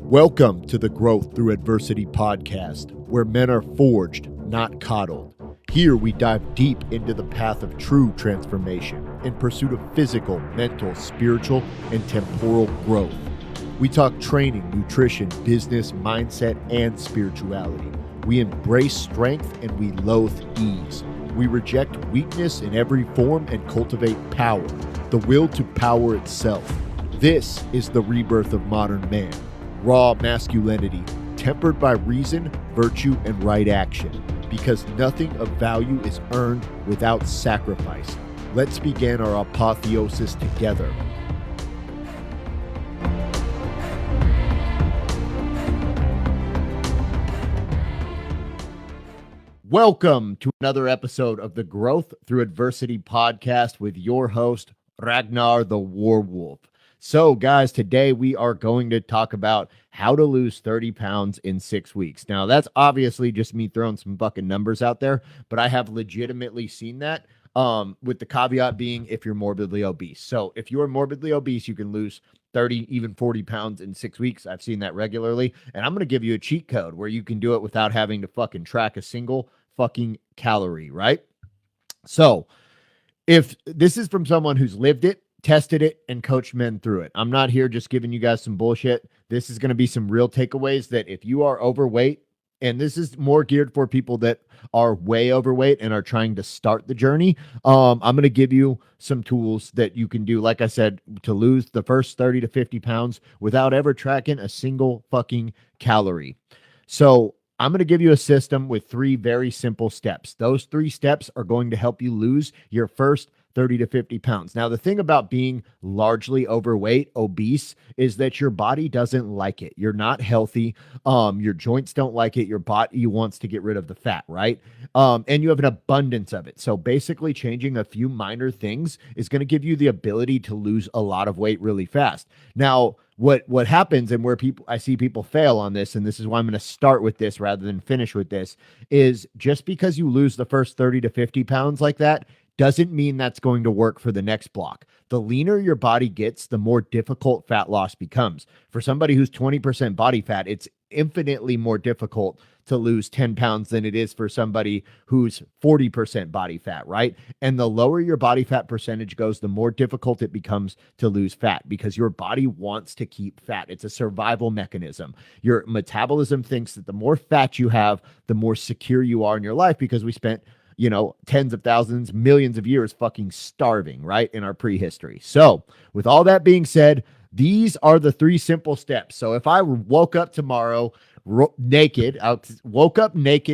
Welcome to the Growth Through Adversity podcast, where men are forged, not coddled. Here we dive deep into the path of true transformation in pursuit of physical, mental, spiritual, and temporal growth. We talk training, nutrition, business, mindset, and spirituality. We embrace strength and we loathe ease. We reject weakness in every form and cultivate power, the will to power itself. This is the rebirth of modern man. Raw masculinity, tempered by reason, virtue, and right action, because nothing of value is earned without sacrifice. Let's begin our apotheosis together. Welcome to another episode of the Growth Through Adversity podcast with your host, Ragnar the Warwolf. So guys, today we are going to talk about how to lose 30 pounds in 6 weeks. Now, that's obviously just me throwing some fucking numbers out there, but I have legitimately seen that, with the caveat being if you're morbidly obese. So if you're morbidly obese, you can lose 30, even 40 pounds in 6 weeks. I've seen that regularly. And I'm going to give you a cheat code where you can do it without having to fucking track a single fucking calorie, right? So if this is from someone who's lived it, tested it, and coached men through it. I'm not here just giving you guys some bullshit. This is going to be some real takeaways that if you are overweight, and this is more geared for people that are way overweight and are trying to start the journey, I'm going to give you some tools that you can do, like I said, to lose the first 30 to 50 pounds without ever tracking a single fucking calorie. So I'm going to give you a system with 3 very simple steps. Those 3 steps are going to help you lose your first 30 to 50 pounds. Now, the thing about being largely overweight, obese, is that your body doesn't like it. You're not healthy. Your joints don't like it. Your body wants to get rid of the fat, right? And you have an abundance of it. So basically changing a few minor things is going to give you the ability to lose a lot of weight really fast. Now, what happens and where I see people fail on this, and this is why I'm going to start with this rather than finish with this, is just because you lose the first 30 to 50 pounds like that doesn't mean that's going to work for the next block. The leaner your body gets, the more difficult fat loss becomes. For somebody who's 20% body fat, it's infinitely more difficult to lose 10 pounds than it is for somebody who's 40% body fat, right? And the lower your body fat percentage goes, the more difficult it becomes to lose fat because your body wants to keep fat. It's a survival mechanism. Your metabolism thinks that the more fat you have, the more secure you are in your life because we spent tens of thousands, millions of years fucking starving, right, in our prehistory. So with all that being said, these are the 3 simple steps. So if I woke up tomorrow naked,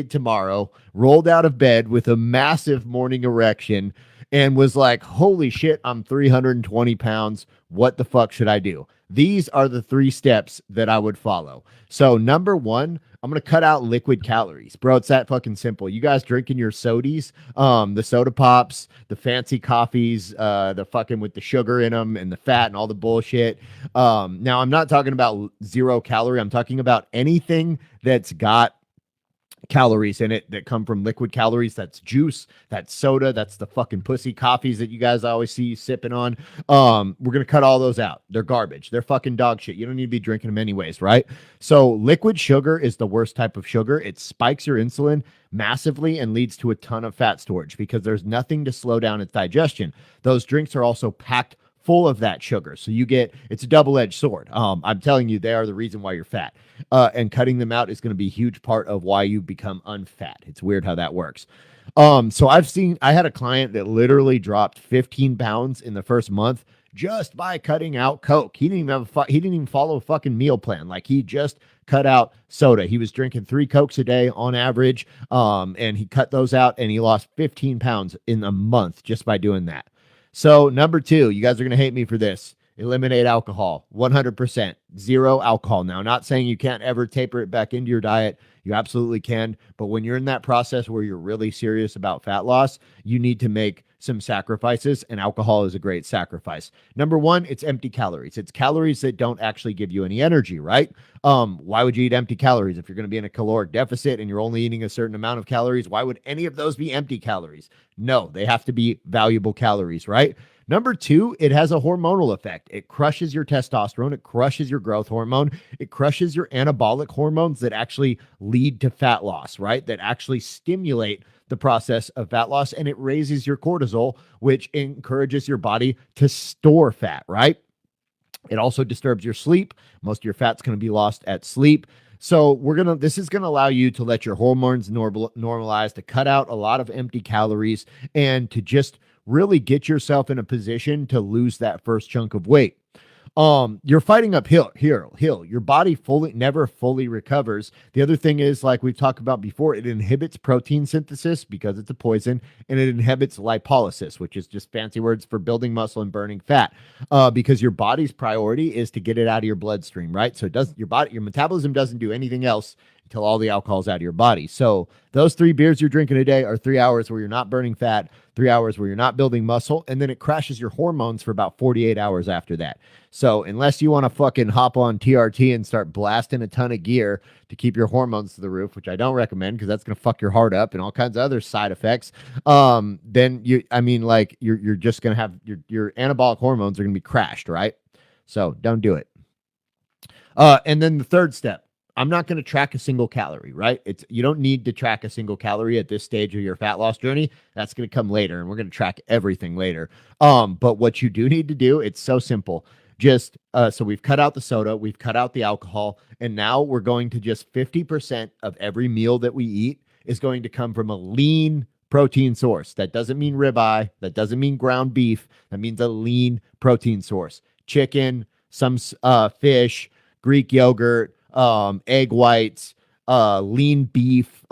tomorrow, rolled out of bed with a massive morning erection and was like, holy shit, I'm 320 pounds. What the fuck should I do? These are the 3 steps that I would follow. So number 1, I'm going to cut out liquid calories. Bro, it's that fucking simple. You guys drinking your sodies, the soda pops, the fancy coffees, the fucking with the sugar in them and the fat and all the bullshit. Now, I'm not talking about 0 calorie. I'm talking about anything that's got calories in it that come from liquid calories. That's juice, that's soda, that's the fucking pussy coffees that you guys always see you sipping on. We're gonna cut all those out. They're garbage. They're fucking dog shit. You don't need to be drinking them anyways, right? So liquid sugar is the worst type of sugar. It spikes your insulin massively and leads to a ton of fat storage because there's nothing to slow down its digestion. Those drinks are also packed full of that sugar. So it's a double-edged sword. I'm telling you, they are the reason why you're fat. And cutting them out is going to be a huge part of why you become unfat. It's weird how that works. So I had a client that literally dropped 15 pounds in the first month just by cutting out Coke. He didn't even follow a fucking meal plan. Like he just cut out soda. He was drinking 3 Cokes a day on average. And he cut those out and he lost 15 pounds in a month just by doing that. So number 2, you guys are going to hate me for this. Eliminate alcohol, 100%, 0 alcohol. Now, not saying you can't ever taper it back into your diet. You absolutely can. But when you're in that process where you're really serious about fat loss, you need to make some sacrifices, and alcohol is a great sacrifice. Number 1, it's empty calories. It's calories that don't actually give you any energy, right? Why would you eat empty calories? If you're going to be in a caloric deficit and you're only eating a certain amount of calories, why would any of those be empty calories? No, they have to be valuable calories, right? Number two, it has a hormonal effect. It crushes your testosterone. It crushes your growth hormone. It crushes your anabolic hormones that actually lead to fat loss, right? That actually stimulate the process of fat loss, and it raises your cortisol, which encourages your body to store fat, right? It also disturbs your sleep. Most of your fat's going to be lost at sleep. So this is going to allow you to let your hormones normalize, to cut out a lot of empty calories, and to just really get yourself in a position to lose that first chunk of weight. You're fighting uphill here. Your body never fully recovers. The other thing is, like we've talked about before, it inhibits protein synthesis because it's a poison, and it inhibits lipolysis, which is just fancy words for building muscle and burning fat. Because your body's priority is to get it out of your bloodstream, right? So your metabolism doesn't do anything else until all the alcohol's out of your body. So those 3 beers you're drinking a day are 3 hours where you're not burning fat, 3 hours where you're not building muscle, and then it crashes your hormones for about 48 hours after that. So unless you want to fucking hop on TRT and start blasting a ton of gear to keep your hormones to the roof, which I don't recommend because that's going to fuck your heart up and all kinds of other side effects, then you're just going to have your anabolic hormones are going to be crashed, right? So don't do it. And then the third step, I'm not going to track a single calorie, right? You don't need to track a single calorie at this stage of your fat loss journey. That's going to come later, and we're going to track everything later. But what you do need to do, it's so simple. So we've cut out the soda, we've cut out the alcohol, and now we're going to just 50% of every meal that we eat is going to come from a lean protein source. That doesn't mean ribeye. That doesn't mean ground beef. That means a lean protein source. Chicken, some fish, Greek yogurt, egg whites, lean beef,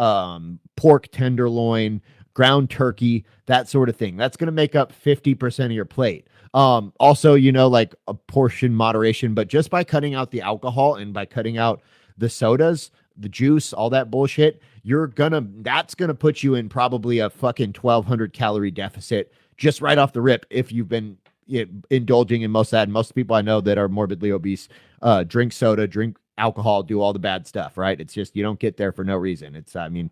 pork tenderloin, ground turkey, that sort of thing. That's going to make up 50% of your plate. Also, like a portion moderation, but just by cutting out the alcohol and by cutting out the sodas, the juice, all that bullshit, that's going to put you in probably a fucking 1,200 calorie deficit just right off the rip if you've been indulging in most of that. And most people I know that are morbidly obese drink soda, drink alcohol, do all the bad stuff, right? It's just, you don't get there for no reason.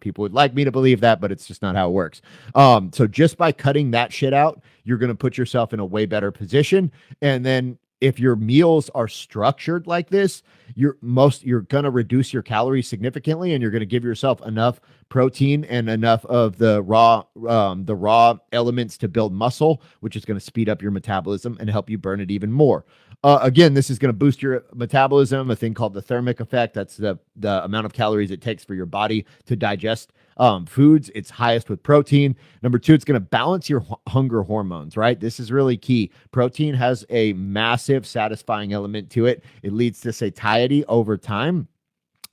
People would like me to believe that, but it's just not how it works. So just by cutting that shit out, you're going to put yourself in a way better position. And then if your meals are structured like this, you're going to reduce your calories significantly, and you're going to give yourself enough protein and enough of the raw elements to build muscle, which is going to speed up your metabolism and help you burn it even more. Again, this is going to boost your metabolism, a thing called the thermic effect. That's the amount of calories it takes for your body to digest foods. It's highest with protein. Number two, it's going to balance your hunger hormones, right? This is really key. Protein has a massive satisfying element to it. It leads to satiety over time.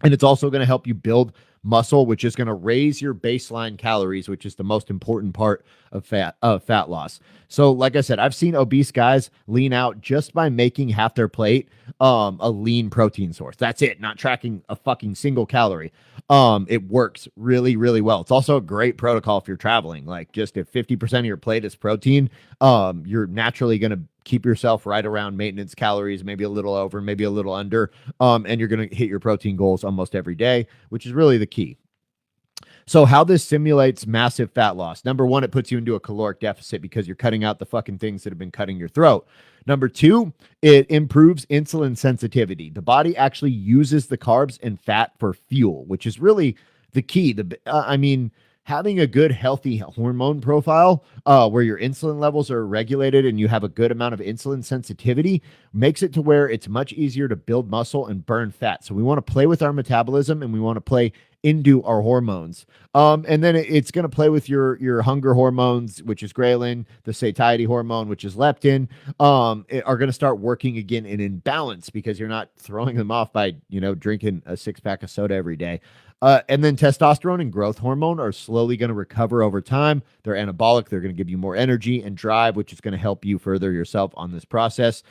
And it's also going to help you build muscle, which is going to raise your baseline calories, which is the most important part of fat loss. So like I said, I've seen obese guys lean out just by making half their plate a lean protein source. That's it, not tracking a fucking single calorie. It works really, really well. It's also a great protocol if you're traveling. Like, just if 50% of your plate is protein, you're naturally going to keep yourself right around maintenance calories, maybe a little over, maybe a little under, and you're going to hit your protein goals almost every day, which is really the key. So how this simulates massive fat loss. Number one, it puts you into a caloric deficit because you're cutting out the fucking things that have been cutting your throat. Number two, it improves insulin sensitivity. The body actually uses the carbs and fat for fuel, which is really the key. Having a good, healthy hormone profile where your insulin levels are regulated and you have a good amount of insulin sensitivity makes it to where it's much easier to build muscle and burn fat. So we want to play with our metabolism, and we want to play into our hormones. And then it's going to play with your hunger hormones, which is ghrelin, the satiety hormone, which is leptin, are going to start working again in balance because you're not throwing them off by, drinking a 6-pack of soda every day. And then testosterone and growth hormone are slowly going to recover over time. They're anabolic. They're going to give you more energy and drive, which is going to help you further yourself on this process.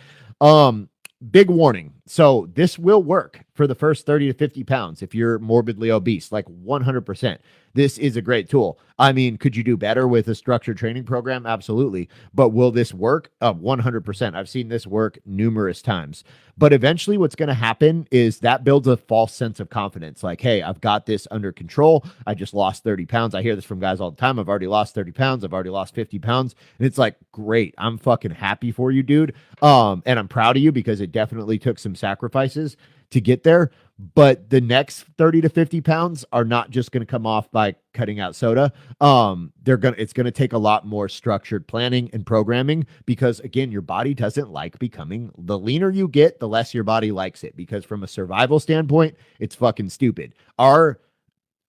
Big warning. So this will work for the first 30 to 50 pounds if you're morbidly obese, like 100%. This is a great tool. I mean, could you do better with a structured training program? Absolutely. But will this work? 100%. I've seen this work numerous times. But eventually, what's going to happen is that builds a false sense of confidence. Like, hey, I've got this under control. I just lost 30 pounds. I hear this from guys all the time. I've already lost 30 pounds. I've already lost 50 pounds. And it's like, great. I'm fucking happy for you, dude. And I'm proud of you because it definitely took some sacrifices to get there. But the next 30 to 50 pounds are not just going to come off by cutting out soda. It's going to take a lot more structured planning and programming because, again, your body doesn't like becoming, the leaner you get, the less your body likes it, because from a survival standpoint, it's fucking stupid. Our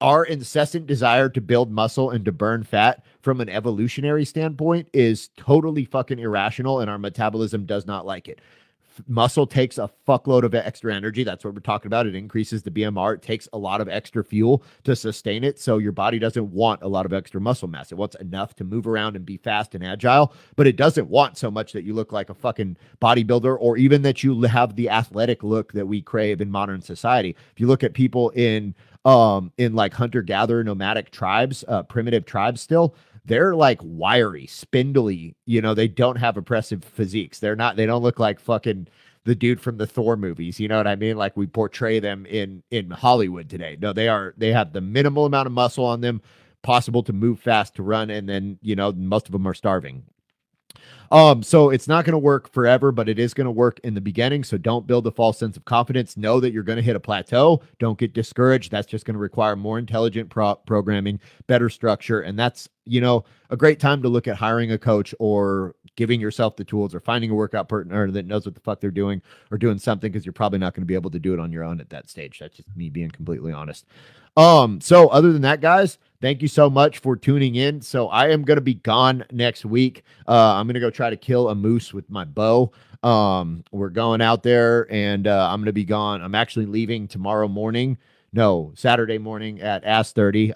incessant desire to build muscle and to burn fat from an evolutionary standpoint is totally fucking irrational, and our metabolism does not like it. Muscle takes a fuckload of extra energy. That's what we're talking about. It increases the BMR. It takes a lot of extra fuel to sustain it. So your body doesn't want a lot of extra muscle mass. It wants enough to move around and be fast and agile, but it doesn't want so much that you look like a fucking bodybuilder, or even that you have the athletic look that we crave in modern society. If you look at people in like hunter-gatherer nomadic tribes, primitive tribes still, they're like wiry, spindly, they don't have oppressive physiques. They don't look like fucking the dude from the Thor movies. You know what I mean? Like we portray them in Hollywood today. No, they have the minimal amount of muscle on them possible to move fast, to run. And then, most of them are starving. So it's not going to work forever, but it is going to work in the beginning. So don't build a false sense of confidence. Know that you're going to hit a plateau. Don't get discouraged. That's just going to require more intelligent programming, better structure. And that's, a great time to look at hiring a coach or giving yourself the tools or finding a workout partner that knows what the fuck they're doing, or doing something, because you're probably not going to be able to do it on your own at that stage. That's just me being completely honest. So other than that, guys, thank you so much for tuning in. So I am going to be gone next week. I'm going to go try to kill a moose with my bow. We're going out there, and I'm going to be gone. I'm actually leaving tomorrow morning. No, Saturday morning at Ass 30.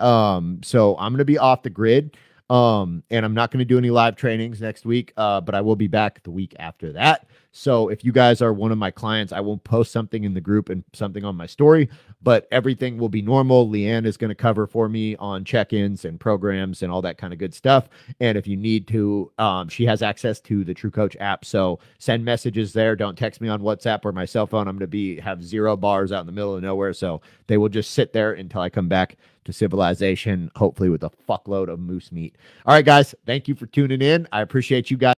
So I'm going to be off the grid. And I'm not going to do any live trainings next week, but I will be back the week after that. So if you guys are one of my clients, I will post something in the group and something on my story, but everything will be normal. Leanne is going to cover for me on check-ins and programs and all that kind of good stuff. And if you need to, she has access to the True Coach app. So send messages there. Don't text me on WhatsApp or my cell phone. I'm going to have 0 bars out in the middle of nowhere. So they will just sit there until I come back to civilization, hopefully with a fuckload of moose meat. All right, guys, thank you for tuning in. I appreciate you guys.